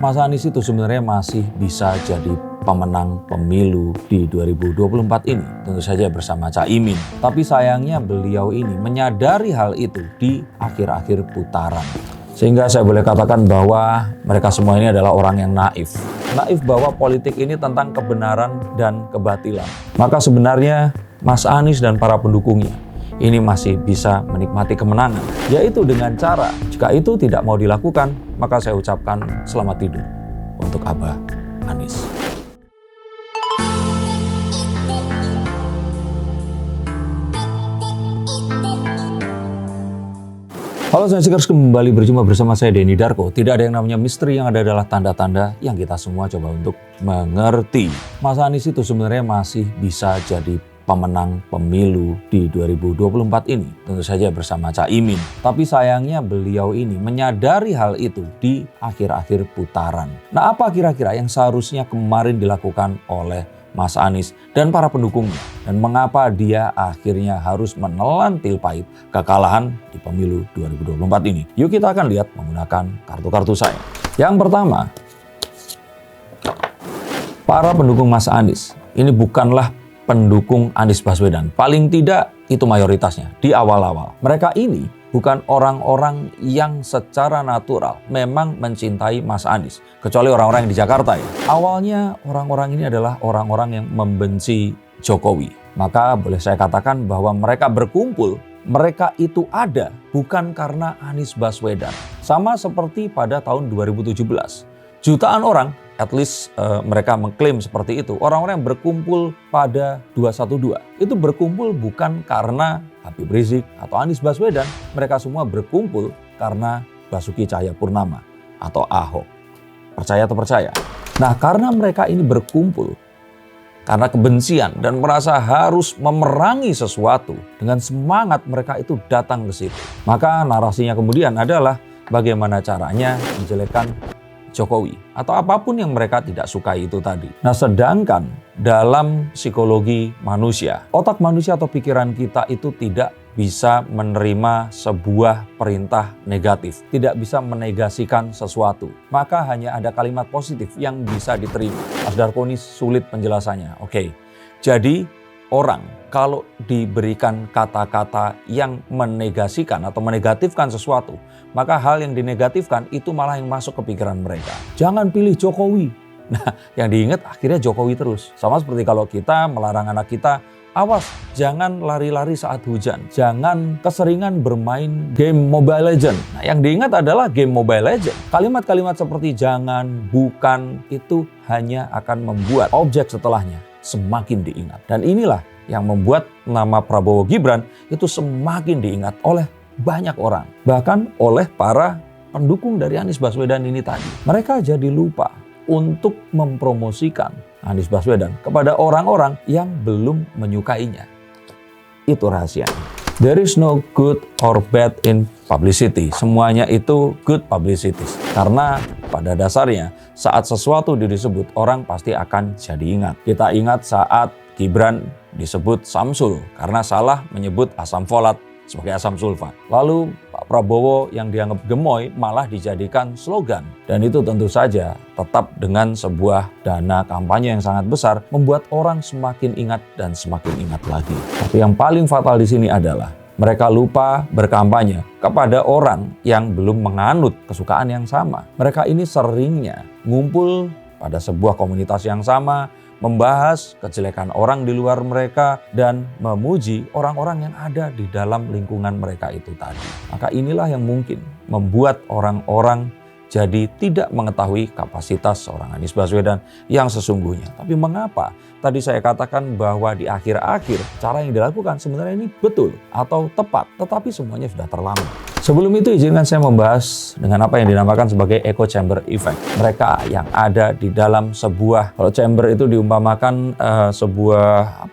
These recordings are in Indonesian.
Mas Anies itu sebenarnya masih bisa jadi pemenang pemilu di 2024 ini, tentu saja bersama Caimin. Tapi sayangnya beliau ini menyadari hal itu di akhir-akhir putaran. Sehingga saya boleh katakan bahwa mereka semua ini adalah orang yang naif. Naif bahwa politik ini tentang kebenaran dan kebatilan. Maka sebenarnya Mas Anies dan para pendukungnya ini masih bisa menikmati kemenangan, yaitu dengan cara, jika itu tidak mau dilakukan, maka saya ucapkan selamat tidur untuk Abah Anies. Halo Sensikers, kembali berjumpa bersama saya Denny Darko. Tidak ada yang namanya misteri, yang ada adalah tanda-tanda yang kita semua coba untuk mengerti. Mas Anies itu sebenarnya masih bisa jadi pemenang pemilu di 2024 ini, tentu saja bersama Caimin. Tapi sayangnya beliau ini menyadari hal itu di akhir-akhir putaran. Nah, apa kira-kira yang seharusnya kemarin dilakukan oleh Mas Anies dan para pendukungnya, dan mengapa dia akhirnya harus menelan pil pahit kekalahan di pemilu 2024 ini? Yuk kita akan lihat menggunakan kartu-kartu saya. Yang pertama, para pendukung Mas Anies ini bukanlah pendukung Anies Baswedan. Paling tidak itu mayoritasnya di awal-awal. Mereka ini bukan orang-orang yang secara natural memang mencintai Mas Anies. Kecuali orang-orang yang di Jakarta ya. Awalnya orang-orang ini adalah orang-orang yang membenci Jokowi. Maka boleh saya katakan bahwa mereka berkumpul, mereka itu ada bukan karena Anies Baswedan. Sama seperti pada tahun 2017. Jutaan orang, at least mereka mengklaim seperti itu. Orang-orang yang berkumpul pada 212 itu berkumpul bukan karena Habib Rizik atau Anies Baswedan. Mereka semua berkumpul karena Basuki Cahayapurnama atau Ahok. Percaya atau percaya? Nah, karena mereka ini berkumpul karena kebencian dan merasa harus memerangi sesuatu, dengan semangat mereka itu datang ke situ. Maka narasinya kemudian adalah bagaimana caranya menjelekkan Jokowi atau apapun yang mereka tidak sukai itu tadi. Nah, sedangkan dalam psikologi manusia, otak manusia atau pikiran kita itu tidak bisa menerima sebuah perintah negatif, tidak bisa menegasikan sesuatu. Maka hanya ada kalimat positif yang bisa diterima. Mas Darko ini sulit penjelasannya. Oke. Jadi orang kalau diberikan kata-kata yang menegasikan atau menegatifkan sesuatu, maka hal yang dinegatifkan itu malah yang masuk ke pikiran mereka. Jangan pilih Jokowi. Nah, yang diingat akhirnya Jokowi terus. Sama seperti kalau kita melarang anak kita, awas jangan lari-lari saat hujan. Jangan keseringan bermain game Mobile Legends. Nah, yang diingat adalah game Mobile Legends. Kalimat-kalimat seperti jangan, bukan, itu hanya akan membuat objek setelahnya semakin diingat. Dan inilah yang membuat nama Prabowo Gibran itu semakin diingat oleh banyak orang. Bahkan oleh para pendukung dari Anies Baswedan ini tadi. Mereka jadi lupa untuk mempromosikan Anies Baswedan kepada orang-orang yang belum menyukainya. Itu rahasianya. There is no good or bad in publicity. Semuanya itu good publicity. Karena pada dasarnya saat sesuatu disebut, orang pasti akan jadi ingat. Kita ingat saat Gibran disebut Samsul karena salah menyebut asam folat sebagai asam sulfat. Lalu Pak Prabowo yang dianggap gemoy malah dijadikan slogan. Dan itu tentu saja tetap dengan sebuah dana kampanye yang sangat besar membuat orang semakin ingat dan semakin ingat lagi. Tapi yang paling fatal di sini adalah mereka lupa berkampanye kepada orang yang belum menganut kesukaan yang sama. Mereka ini seringnya ngumpul pada sebuah komunitas yang sama, membahas kejelekan orang di luar mereka, dan memuji orang-orang yang ada di dalam lingkungan mereka itu tadi. Maka inilah yang mungkin membuat orang-orang jadi tidak mengetahui kapasitas seorang Anies Baswedan yang sesungguhnya. Tapi mengapa tadi saya katakan bahwa di akhir-akhir cara yang dilakukan sebenarnya ini betul atau tepat, tetapi semuanya sudah terlambat. Sebelum itu izinkan saya membahas dengan apa yang dinamakan sebagai echo chamber effect. Mereka yang ada di dalam sebuah, kalau chamber itu diumpamakan sebuah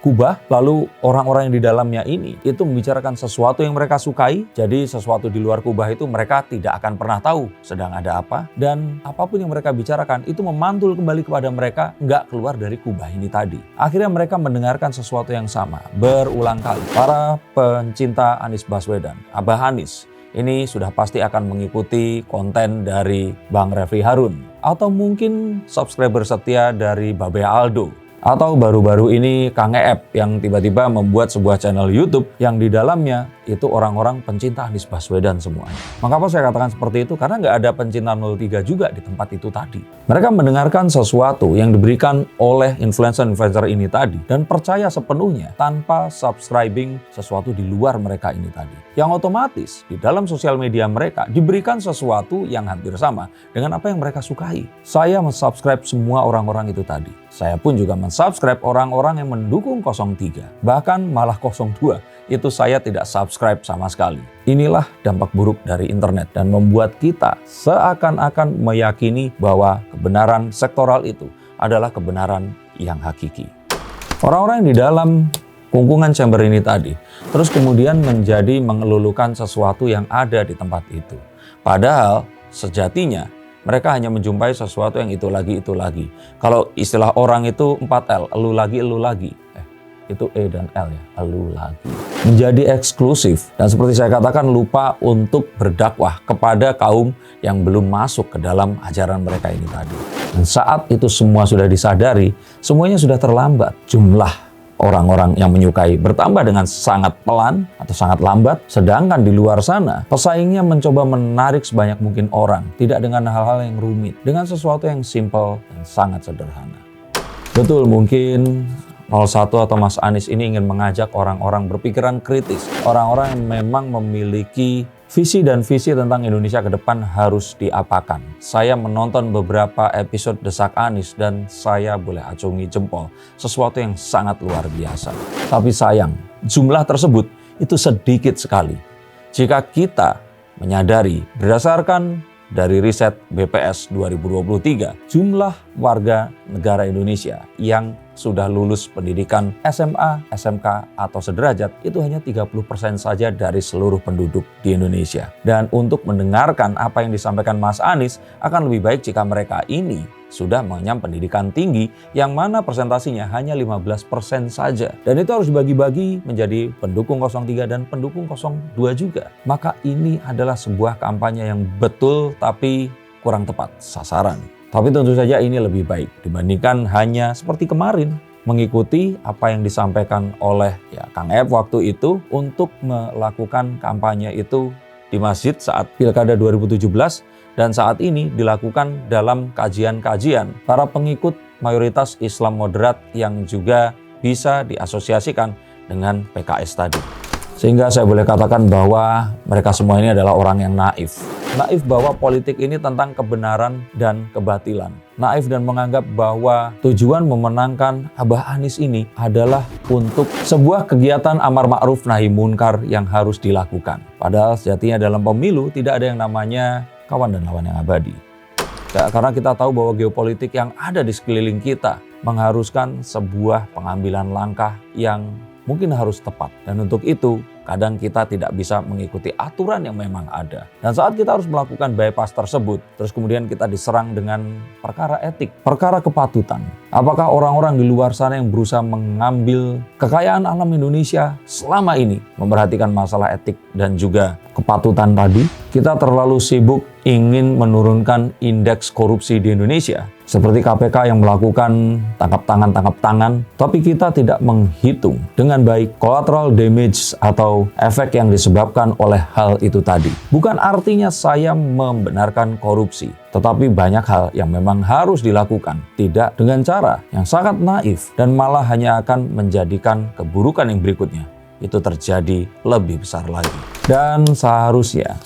kubah, lalu orang-orang yang di dalamnya ini itu membicarakan sesuatu yang mereka sukai. Jadi sesuatu di luar kubah itu mereka tidak akan pernah tahu sedang ada apa, dan apapun yang mereka bicarakan itu memantul kembali kepada mereka, nggak keluar dari kubah ini tadi. Akhirnya mereka mendengarkan sesuatu yang sama berulang kali. Para pencinta Anies Baswedan, Abah Anies, ini sudah pasti akan mengikuti konten dari Bang Refli Harun. Atau mungkin subscriber setia dari Babe Aldo. Atau baru-baru ini Kang Eep yang tiba-tiba membuat sebuah channel YouTube yang di dalamnya itu orang-orang pencinta Anies Baswedan semuanya. Mengapa saya katakan seperti itu? Karena nggak ada pencinta 03 juga di tempat itu tadi. Mereka mendengarkan sesuatu yang diberikan oleh influencer-influencer ini tadi dan percaya sepenuhnya tanpa subscribing sesuatu di luar mereka ini tadi. Yang otomatis di dalam sosial media mereka diberikan sesuatu yang hampir sama dengan apa yang mereka sukai. Saya mensubscribe semua orang-orang itu tadi. Saya pun juga mensubscribe orang-orang yang mendukung 03. Bahkan malah 02. Itu saya tidak subscribe sama sekali. Inilah dampak buruk dari internet dan membuat kita seakan-akan meyakini bahwa kebenaran sektoral itu adalah kebenaran yang hakiki. Orang-orang yang di dalam kungkungan chamber ini tadi terus kemudian menjadi mengelulukan sesuatu yang ada di tempat itu. Padahal sejatinya mereka hanya menjumpai sesuatu yang itu lagi. Kalau istilah orang itu 4L, elu lagi. Itu E dan L ya, elu lagi. Menjadi eksklusif dan seperti saya katakan lupa untuk berdakwah kepada kaum yang belum masuk ke dalam ajaran mereka ini tadi. Dan saat itu semua sudah disadari, semuanya sudah terlambat. Jumlah orang-orang yang menyukai bertambah dengan sangat pelan atau sangat lambat, sedangkan di luar sana pesaingnya mencoba menarik sebanyak mungkin orang, tidak dengan hal-hal yang rumit, dengan sesuatu yang simple dan sangat sederhana. Betul, mungkin 01 atau Mas Anies ini ingin mengajak orang-orang berpikiran kritis, orang-orang yang memang memiliki visi dan visi tentang Indonesia ke depan harus diapakan. Saya menonton beberapa episode Desak Anies dan saya boleh acungi jempol. Sesuatu yang sangat luar biasa. Tapi sayang, jumlah tersebut itu sedikit sekali. Jika kita menyadari berdasarkan dari riset BPS 2023, jumlah warga negara Indonesia yang sudah lulus pendidikan SMA, SMK, atau sederajat itu hanya 30% saja dari seluruh penduduk di Indonesia. Dan untuk mendengarkan apa yang disampaikan Mas Anies, akan lebih baik jika mereka ini sudah mengenyam pendidikan tinggi yang mana persentasinya hanya 15% saja. Dan itu harus dibagi-bagi menjadi pendukung 03 dan pendukung 02 juga. Maka ini adalah sebuah kampanye yang betul tapi kurang tepat sasaran. Tapi tentu saja ini lebih baik dibandingkan hanya seperti kemarin mengikuti apa yang disampaikan oleh Kang Eep waktu itu untuk melakukan kampanye itu di masjid saat Pilkada 2017 dan saat ini dilakukan dalam kajian-kajian para pengikut mayoritas Islam moderat yang juga bisa diasosiasikan dengan PKS tadi. Sehingga saya boleh katakan bahwa mereka semua ini adalah orang yang naif. Naif bahwa politik ini tentang kebenaran dan kebatilan. Naif dan menganggap bahwa tujuan memenangkan Abah Anies ini adalah untuk sebuah kegiatan amar ma'ruf nahi munkar yang harus dilakukan. Padahal sejatinya dalam pemilu tidak ada yang namanya kawan dan lawan yang abadi. Karena kita tahu bahwa geopolitik yang ada di sekeliling kita mengharuskan sebuah pengambilan langkah yang mungkin harus tepat. Dan untuk itu, kadang kita tidak bisa mengikuti aturan yang memang ada. Dan saat kita harus melakukan bypass tersebut, terus kemudian kita diserang dengan perkara etik, perkara kepatutan. Apakah orang-orang di luar sana yang berusaha mengambil kekayaan alam Indonesia selama ini memperhatikan masalah etik dan juga kepatutan tadi? Kita terlalu sibuk ingin menurunkan indeks korupsi di Indonesia. Seperti KPK yang melakukan tangkap tangan, tapi kita tidak menghitung dengan baik collateral damage atau efek yang disebabkan oleh hal itu tadi. Bukan artinya saya membenarkan korupsi, tetapi banyak hal yang memang harus dilakukan, tidak dengan cara yang sangat naif dan malah hanya akan menjadikan keburukan yang berikutnya itu terjadi lebih besar lagi. Dan seharusnya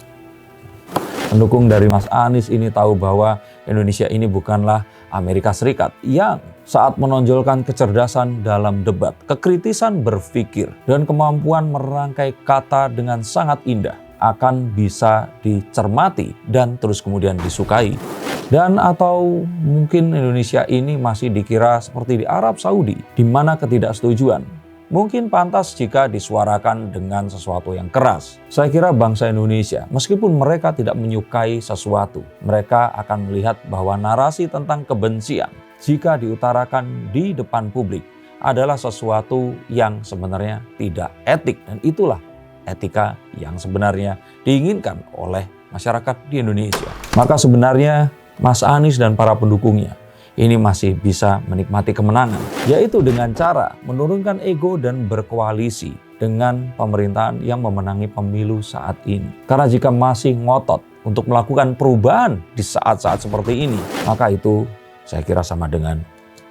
pendukung dari Mas Anies ini tahu bahwa Indonesia ini bukanlah Amerika Serikat yang saat menonjolkan kecerdasan dalam debat, kekritisan berpikir, dan kemampuan merangkai kata dengan sangat indah akan bisa dicermati dan terus kemudian disukai. Dan atau mungkin Indonesia ini masih dikira seperti di Arab Saudi, di mana ketidaksetujuan mungkin pantas jika disuarakan dengan sesuatu yang keras. Saya kira bangsa Indonesia, meskipun mereka tidak menyukai sesuatu, mereka akan melihat bahwa narasi tentang kebencian, jika diutarakan di depan publik, adalah sesuatu yang sebenarnya tidak etik. Dan itulah etika yang sebenarnya diinginkan oleh masyarakat di Indonesia. Maka sebenarnya Mas Anies dan para pendukungnya ini masih bisa menikmati kemenangan, yaitu dengan cara menurunkan ego dan berkoalisi dengan pemerintahan yang memenangi pemilu saat ini. Karena jika masih ngotot untuk melakukan perubahan di saat-saat seperti ini, maka itu saya kira sama dengan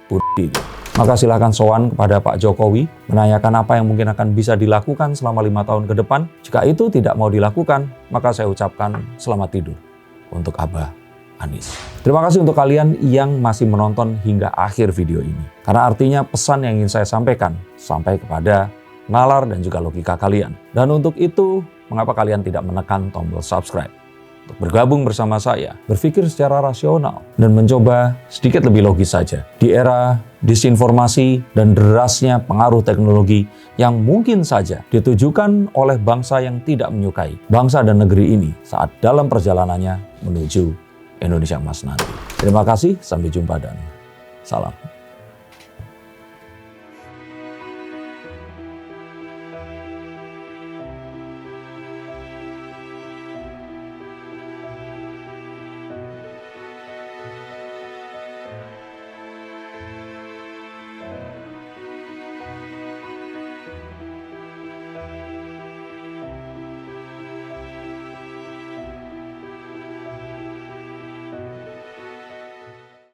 bunuh diri. Maka silakan sowan kepada Pak Jokowi, menanyakan apa yang mungkin akan bisa dilakukan selama 5 tahun ke depan. Jika itu tidak mau dilakukan, maka saya ucapkan selamat tidur untuk Abah Anies. Terima kasih untuk kalian yang masih menonton hingga akhir video ini. Karena artinya pesan yang ingin saya sampaikan sampai kepada nalar dan juga logika kalian. Dan untuk itu, mengapa kalian tidak menekan tombol subscribe? Untuk bergabung bersama saya, berpikir secara rasional, dan mencoba sedikit lebih logis saja. Di era disinformasi dan derasnya pengaruh teknologi yang mungkin saja ditujukan oleh bangsa yang tidak menyukai bangsa dan negeri ini saat dalam perjalanannya menuju Indonesia Emas nanti. Terima kasih, sampai jumpa dan salam.